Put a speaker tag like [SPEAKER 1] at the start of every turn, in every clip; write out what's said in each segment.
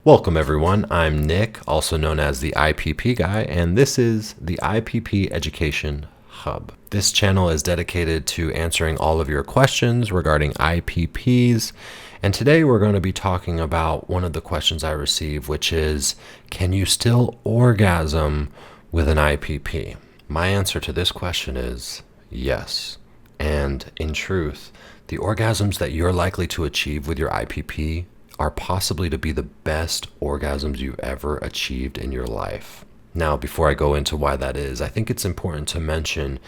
[SPEAKER 1] Welcome everyone, I'm Nick, also known as the IPP guy, and this is the IPP Education Hub. This channel is dedicated to answering all of your questions regarding IPPs, and today we're going to be talking about one of the questions I receive, which is, can you still orgasm with an IPP? My answer to this question is yes. And in truth, the orgasms that you're likely to achieve with your IPP are possibly to be the best orgasms you've ever achieved in your life. Now, before I go into why that is, I think it's important to mention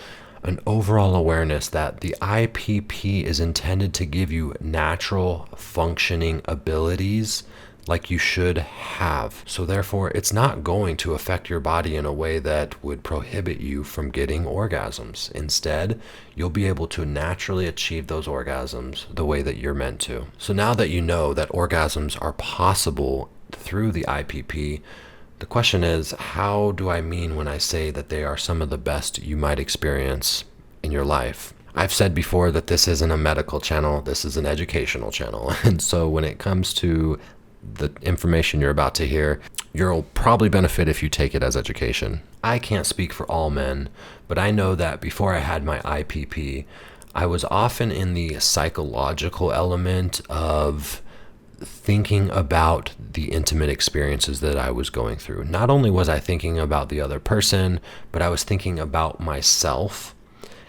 [SPEAKER 1] an overall awareness that the IPP is intended to give you natural functioning abilities like you should have. So therefore, it's not going to affect your body in a way that would prohibit you from getting orgasms. Instead, you'll be able to naturally achieve those orgasms the way that you're meant to. So now that you know that orgasms are possible through the IPP, the question is, how do I mean when I say that they are some of the best you might experience in your life? I've said before that this isn't a medical channel, this is an educational channel. And so when it comes to the information you're about to hear, you'll probably benefit if you take it as education. I can't speak for all men, but I know that before I had my IPP, I was often in the psychological element of thinking about the intimate experiences that I was going through. Not only was I thinking about the other person, but I was thinking about myself.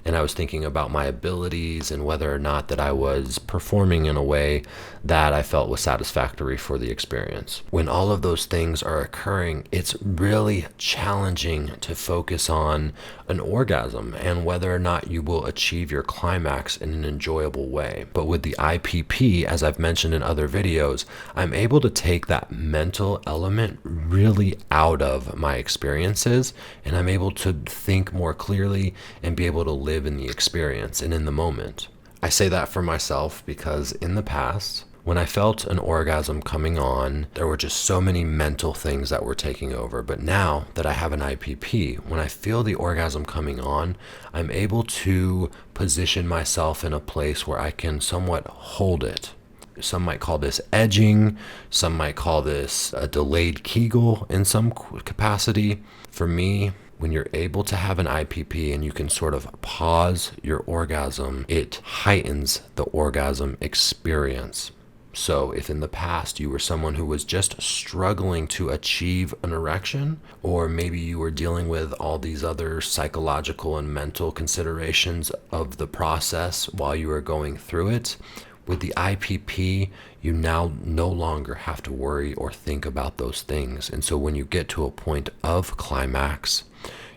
[SPEAKER 1] And I was thinking about my abilities and whether or not that I was performing in a way that I felt was satisfactory for the experience. When all of those things are occurring, it's really challenging to focus on an orgasm and whether or not you will achieve your climax in an enjoyable way. But with the IPP, as I've mentioned in other videos, I'm able to take that mental element really out of my experiences, and I'm able to think more clearly and be able to live in the experience and in the moment. I say that for myself because in the past, when I felt an orgasm coming on, there were just so many mental things that were taking over. But now that I have an IPP, when I feel the orgasm coming on, I'm able to position myself in a place where I can somewhat hold it. Some might call this edging, some might call this a delayed Kegel in some capacity. For me, when you're able to have an IPP and you can sort of pause your orgasm, it heightens the orgasm experience. So if in the past you were someone who was just struggling to achieve an erection, or maybe you were dealing with all these other psychological and mental considerations of the process while you were going through it, with the IPP, you now no longer have to worry or think about those things. And so when you get to a point of climax,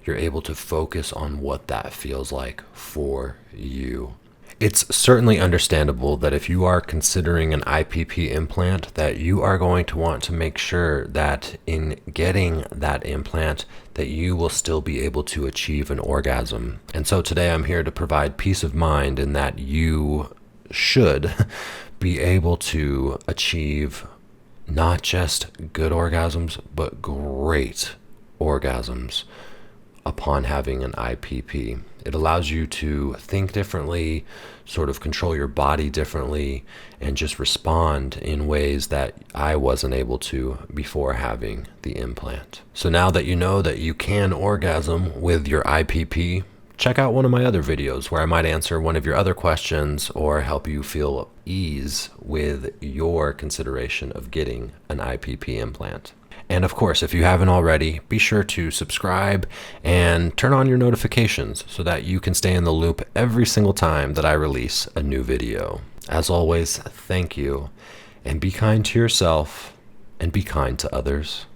[SPEAKER 1] you're able to focus on what that feels like for you. It's certainly understandable that if you are considering an IPP implant, that you are going to want to make sure that in getting that implant, that you will still be able to achieve an orgasm. And so today I'm here to provide peace of mind in that you should be able to achieve not just good orgasms, but great orgasms upon having an IPP. It allows you to think differently, sort of control your body differently, and just respond in ways that I wasn't able to before having the implant. So now that you know that you can orgasm with your IPP, check out one of my other videos where I might answer one of your other questions or help you feel ease with your consideration of getting an IPP implant. And of course, if you haven't already, be sure to subscribe and turn on your notifications so that you can stay in the loop every single time that I release a new video. As always, thank you, and be kind to yourself and be kind to others.